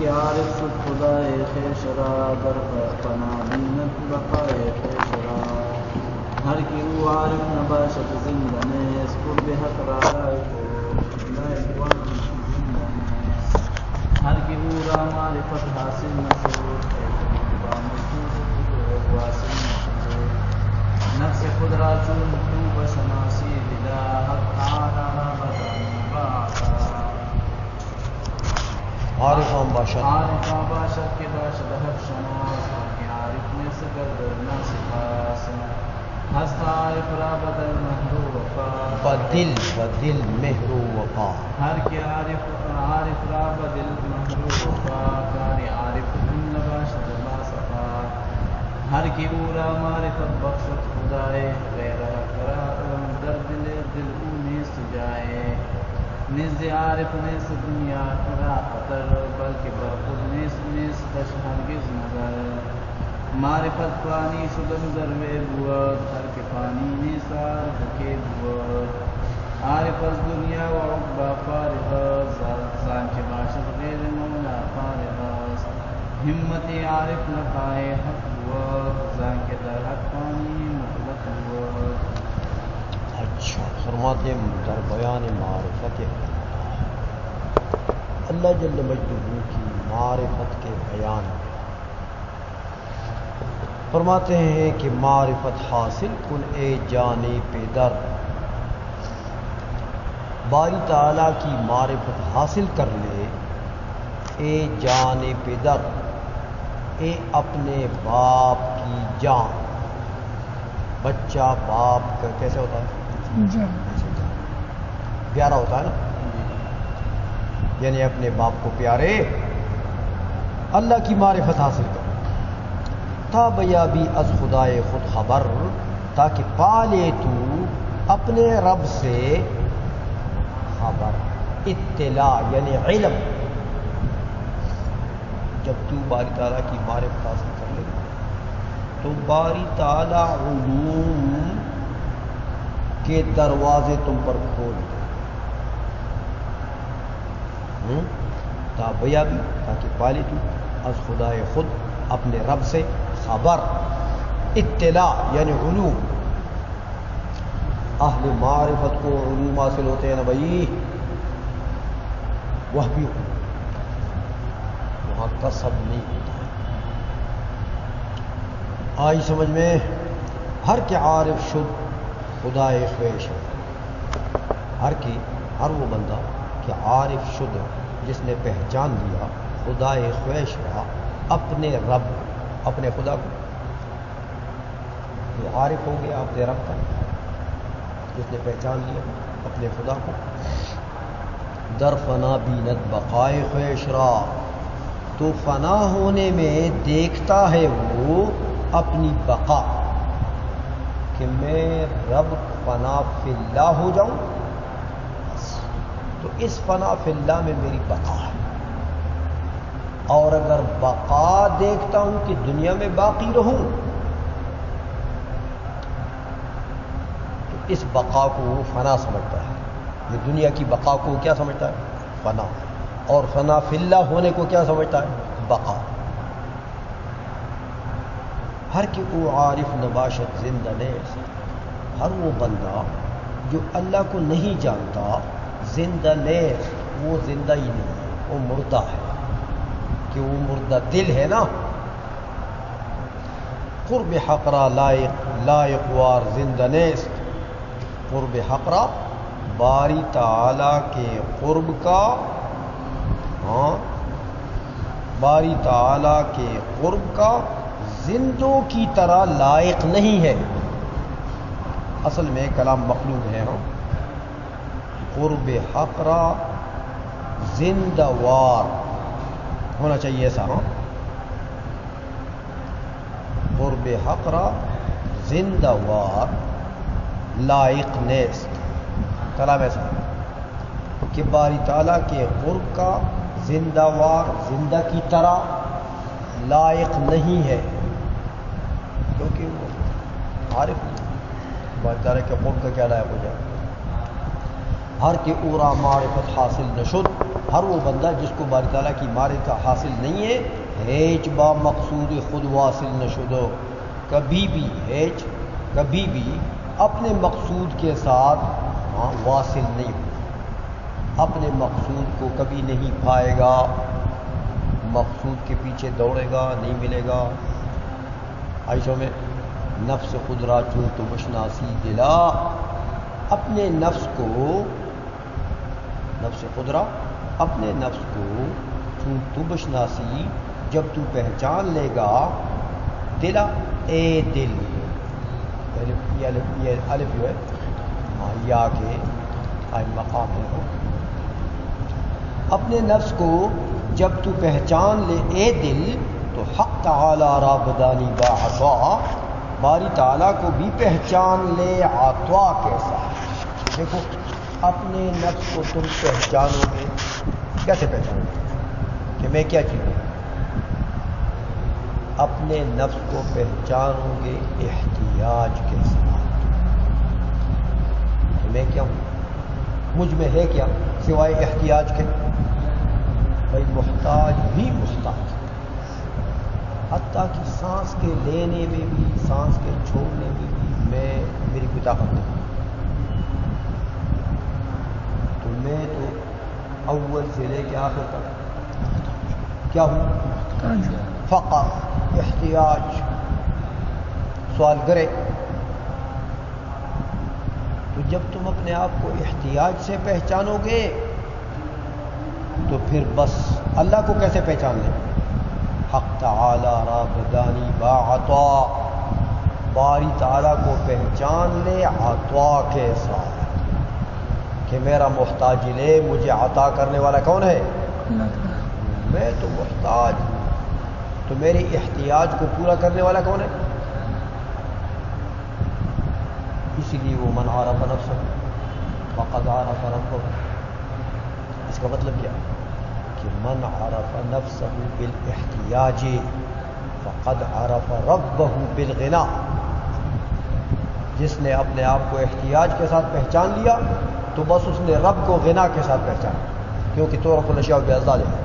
کے عارف شد خدائے خویش را در فنا بینت بقائے خویش را ہر کی او عارف نباشد زندہ نیست قرب حق را لائق ہر کی او را معرفت حاصل نشود نفس خود را چون تو بشناسی بلا حق تعالی را بدانی باعثا عارفان باشد کے باشد حق شناس کہ عارف میں سگر در ناس خاص ہست عارف را بدل مہر و وفا بدل مہر و وفا ہر کے عارف را بدل مہر و وفا کاری عارف کن نباشد با صفا ہر کی اورا معرفت بخشت خدائے غیر حق را در دل او نیست جائے نزد عارف نیست دنیا را خطر بلکہ بر خود نیست کش ہرگز نظر معرفت پانی شدن ذروے بود ہر کے پانی نیست عارف کے بود عارف از دنیا و عقبہ فارغ زان کے باشد غیر مولا فارغ ہمت عارف نفائے حق بود زان کے در حق پانی مطلق بود. اچھا فرماتے ہیں در بیان معرفت اللہ جل مجدہ کی معرفت کے بیان فرماتے ہیں کہ معرفت حاصل کن اے جانے پہ در باری تعالیٰ کی معرفت حاصل کر لے اے جانے پہ در اے اپنے باپ کی جان. بچہ باپ کا کیسے ہوتا ہے؟ پیارا ہوتا ہے نا، یعنی اپنے باپ کو پیارے اللہ کی معرفت حاصل کر تا بیا بھی از خدائے خود خبر تاکہ پالے تو اپنے رب سے خبر اطلاع یعنی علم. جب تو باری تعالیٰ کی معرفت حاصل کر لے تو باری تعالیٰ علوم کے دروازے تم پر کھول دے تابیا بھی تاکہ پالی تو از خدائے خود اپنے رب سے خبر اطلاع یعنی علوم. اہل معرفت کو علوم حاصل ہوتے ہیں نا بھائی، وہ بھی وہاں کسب نہیں ہوتا. آئی سمجھ میں؟ ہر کے عارف شد خدائے خویش ہر وہ بندہ کہ عارف شد جس نے پہچان لیا خدائے خویش ہوا اپنے رب اپنے خدا کو. جو عارف ہو گیا اپنے رب کا جس نے پہچان لیا اپنے خدا کو. در فنا بینت بقائے خویش را تو فنا ہونے میں دیکھتا ہے وہ اپنی بقا کہ میں رب فنا فی اللہ ہو جاؤں تو اس فنا فی اللہ میں میری بقا ہے. اور اگر بقا دیکھتا ہوں کہ دنیا میں باقی رہوں تو اس بقا کو وہ فنا سمجھتا ہے. یہ دنیا کی بقا کو کیا سمجھتا ہے؟ فنا. اور فنا فی اللہ ہونے کو کیا سمجھتا ہے؟ بقا. ہر کہ وہ عارف نباشت زندہ نیست ہر وہ بندہ جو اللہ کو نہیں جانتا زندہ نیست وہ زندہ ہی نہیں ہے، وہ مردہ ہے کہ وہ مردہ دل ہے نا. قرب حقرا لائق وار زندہ نیست. قرب حقرا باری تعالی کے قرب کا باری تعالی کے قرب کا زندوں کی طرح لائق نہیں ہے. اصل میں کلام مقلوب ہے قرب حقرا زندہ وار ہونا چاہیے ایسا. قرب حقرا زندہ وار لائق نیست. کلام ایسا کہ باری تعالیٰ کے قرب کا زندہ وار زندہ کی طرح لائق نہیں ہے کیونکہ وہ عارف باری تعالیٰ کے قرب کا کیا لائق ہو جائے. ہر کے اورا معرفت حاصل نشد ہر وہ بندہ جس کو باری تعالیٰ کی معرفت حاصل نہیں ہے، ہیچ با مقصود خود واصل نشدو، کبھی بھی اپنے مقصود کے ساتھ واصل نہیں ہو، اپنے مقصود کو کبھی نہیں پائے گا، مقصود کے پیچھے دوڑے گا نہیں ملے گا۔ عائشہ میں نفس خود را چون تو بشناسی دلا، اپنے نفس کو، نفس خدرا اپنے نفس کو چون تو بشناسی، جب تو پہچان لے گا، دلا اے دل، یہ الف جو ہے یا کے مقام ہے، اپنے نفس کو جب تو پہچان لے اے دل، تو حق تعالی را بدانی با عطا، باری تعالیٰ کو بھی پہچان لے عطا کے ساتھ۔ دیکھو اپنے نفس کو تم پہچانو گے، کیسے پہچانو گے کہ میں کیا چیز ہوں؟ اپنے نفس کو پہچانو گے احتیاج کے ساتھ کہ میں کیا ہوں، مجھ میں ہے کیا سوائے احتیاج کے؟ بھائی محتاج بھی محتاج، حتیٰ کہ سانس کے لینے میں بھی، سانس کے چھوڑنے میں بھی میری کوئی طاقت نہیں، تو میں تو اول سے لے کے آخر تک کیا ہوں؟ فقر، احتیاج، سوال کرے۔ تو جب تم اپنے آپ کو احتیاج سے پہچانو گے تو پھر بس اللہ کو کیسے پہچان لیں؟ حق تعالی را بدانی با عطا، باری تعالیٰ کو پہچان لے عطا کے ساتھ کہ میرا محتاج لے، مجھے عطا کرنے والا کون ہے؟ میں تو محتاج ہوں، تو میری احتیاج کو پورا کرنے والا کون ہے؟ اسی لیے وہ من عرف نفسہ فقد عرف ربہ، اس کا مطلب کیا کہ من عرف نفسہ بالاحتیاج فقد عرف ربہ بالغنا، جس نے اپنے آپ کو احتیاج کے ساتھ پہچان لیا تو بس اس نے رب کو غنا کے ساتھ پہچانا، کیونکہ تعرف الاشیاء باضداد ہے۔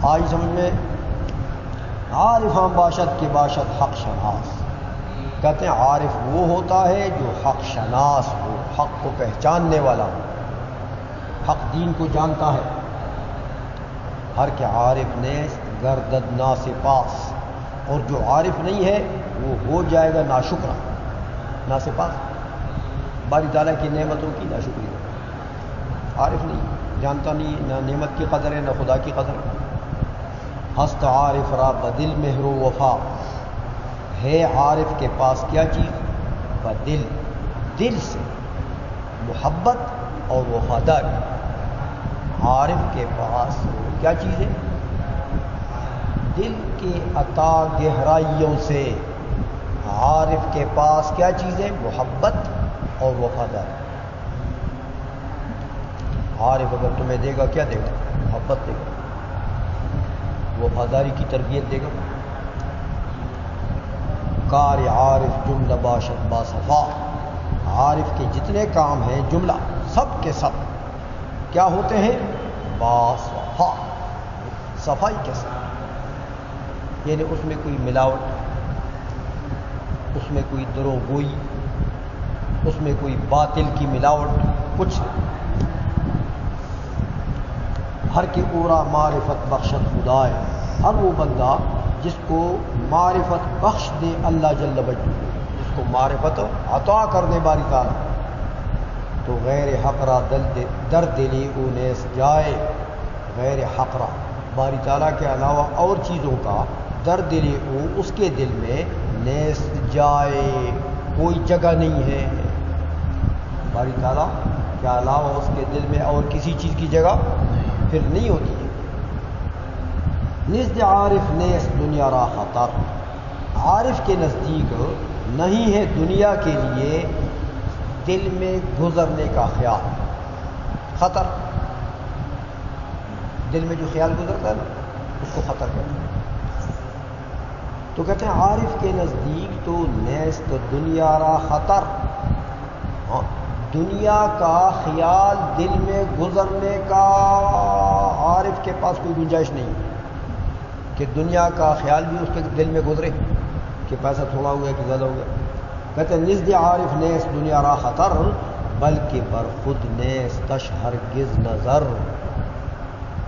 آج سمجھ میں عارفاں باشد کی باشد حق شناس، کہتے ہیں عارف وہ ہوتا ہے جو حق شناس ہو، حق کو پہچاننے والا ہو، حق دین کو جانتا ہے۔ ہر کے عارف نے گردد ناسپاس، اور جو عارف نہیں ہے وہ ہو جائے گا ناشکرا، ناسپاس، باری تعالیٰ کی نعمتوں کی ناشکری ہے۔ عارف نہیں، جانتا نہیں، نہ نعمت کی قدر ہے نہ خدا کی قدر ہے۔ ہست عارف را بدل مہر و وفا، ہے عارف کے پاس کیا چیز؟ بدل، دل سے محبت اور وفاداری۔ عارف کے پاس کیا چیز ہے؟ دل کے عطا گہرائیوں سے عارف کے پاس کیا چیز ہے؟ محبت اور وفاداری۔ عارف اگر تمہیں دے گا کیا دے گا؟ محبت دے گا، وفاداری کی تربیت دے گا۔ کار عارف جملہ باشد با صفا، عارف کے جتنے کام ہیں جملہ سب کے سب کیا ہوتے ہیں؟ با صفا، صفائی کے ساتھ، یعنی اس میں کوئی ملاوٹ، اس میں کوئی دروغگوئی، اس میں کوئی باطل کی ملاوٹ کچھ نہیں۔ ہر کے اورا معرفت بخشت خدائے، ہر وہ بندہ جس کو معرفت بخش دے اللہ جل وجلہ، جس کو معرفت عطا کر دے باری تعالیٰ، تو غیر حقرا در دلی او نیس جائے، غیر حقرا باری تعالیٰ کے علاوہ اور چیزوں کا در دلی او اس کے دل میں نیس جائے، کوئی جگہ نہیں ہے، باری تعالیٰ کے علاوہ اس کے دل میں اور کسی چیز کی جگہ پھر نہیں ہوتی ہے۔ نزد عارف نیس دنیا را خطر، عارف کے نزدیک نہیں ہے دنیا کے لیے دل میں گزرنے کا خیال، خطر، دل میں جو خیال گزرتا ہے نا اس کو خطر کہتے ہیں۔ تو کہتے ہیں عارف کے نزدیک تو نیست دنیا را خطر، دنیا کا خیال دل میں گزرنے کا عارف کے پاس کوئی گنجائش نہیں کہ دنیا کا خیال بھی اس کے دل میں گزرے کہ پیسہ تھوڑا ہو گیا کہ زیادہ ہو گیا. کہتے ہیں نزد عارف نیست دنیا را خطر بلکہ بر خود نیست تش ہرگز نظر.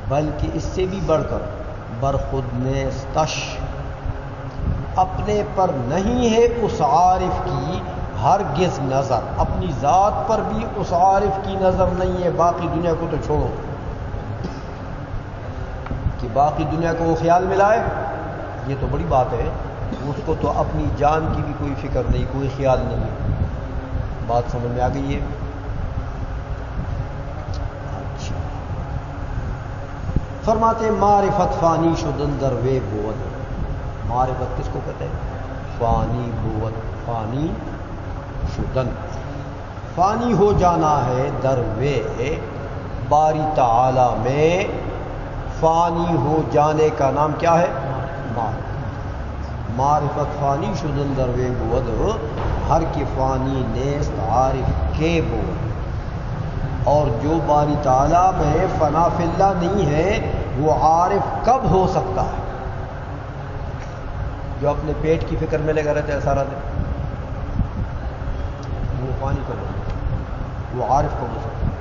بلکہ اس سے بھی بڑھ کر بر خود نیست تش اپنے پر نہیں ہے اس عارف کی ہرگز نظر. اپنی ذات پر بھی اس عارف کی نظر نہیں ہے. باقی دنیا کو تو چھوڑو کہ باقی دنیا کو وہ خیال ملائے یہ تو بڑی بات ہے. اس کو تو اپنی جان کی بھی کوئی فکر نہیں, کوئی خیال نہیں. بات سمجھ میں آ گئی ہے؟ اچھا فرماتے معرفت فانی شدن در وے بود. معرفت کس کو کہتے ہیں؟ فانی بود. فانی شدن فانی ہو جانا ہے در وے باری تعالی میں. فانی ہو جانے کا نام کیا ہے؟ معرفت فانی شدن در وے بود ہر کی فانی نیست عارف کے بود. اور جو باری تعالیٰ میں فنا فی اللہ نہیں ہے وہ عارف کب ہو سکتا ہے؟ جو اپنے پیٹ کی فکر میں لگا رہتا ہے سارا دن وہ فانی کب ہو سکتا ہے؟ وہ عارف کب ہو سکتا ہے؟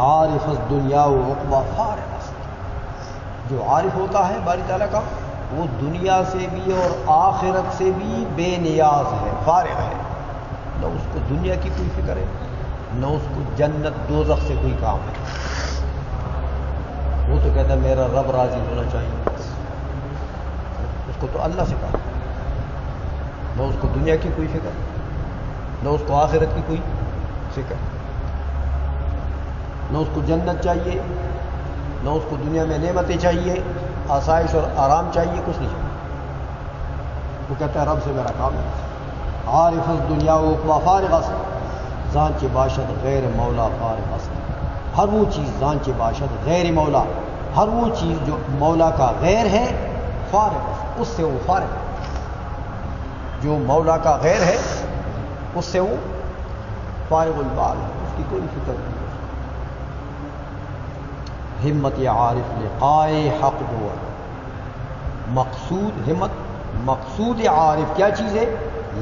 عارف از دنیا و عقبہ فارغ است. جو عارف ہوتا ہے باری تعالیٰ کا وہ دنیا سے بھی اور آخرت سے بھی بے نیاز ہے, فارغ ہے. نہ اس کو دنیا کی کوئی فکر ہے نہ اس کو جنت دوزخ سے کوئی کام ہے. وہ تو کہتا ہے میرا رب راضی ہونا چاہیے. اس کو تو اللہ سے کہا. نہ اس کو دنیا کی کوئی فکر نہ اس کو آخرت کی کوئی فکر, نہ اس کو جنت چاہیے نہ اس کو دنیا میں نعمتیں چاہیے, آسائش اور آرام چاہیے, کچھ نہیں چاہیے. وہ کہتا ہے رب سے میرا کام ہے. عارف از دنیا و عقبہ فارغ است زانچ باشد غیر مولا فارغ است. ہر وہ چیز زانچ باشد غیر مولا, ہر وہ چیز جو مولا کا غیر ہے فارغ است, اس سے وہ فارغ ہے. جو مولا کا غیر ہے اس سے وہ فارغ البال ہے, اس کی کوئی فکر نہیں. ہمت عارف لقائے حق دو مقصود. ہمت مقصود عارف کیا چیز ہے؟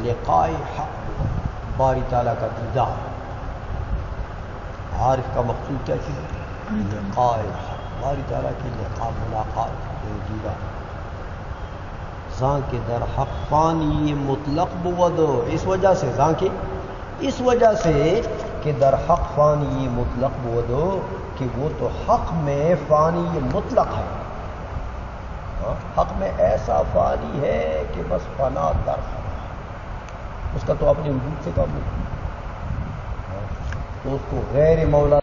لقائے حق, باری تعالیٰ کا دیدار. عارف کا مقصود کیا چیز ہے؟ لقائے حق, باری تعالیٰ کی لقاء ملاقات دیدار. زاں کے در حق فانی مطلق بود. اس وجہ سے زاں کے اس وجہ سے کہ در حق فانی مطلق بود کہ وہ تو حق میں فانی مطلق ہے. حق میں ایسا فانی ہے کہ بس فنا در اس کا تو اپنے وجود سے کام نہیں. تو اس کو غیر مولا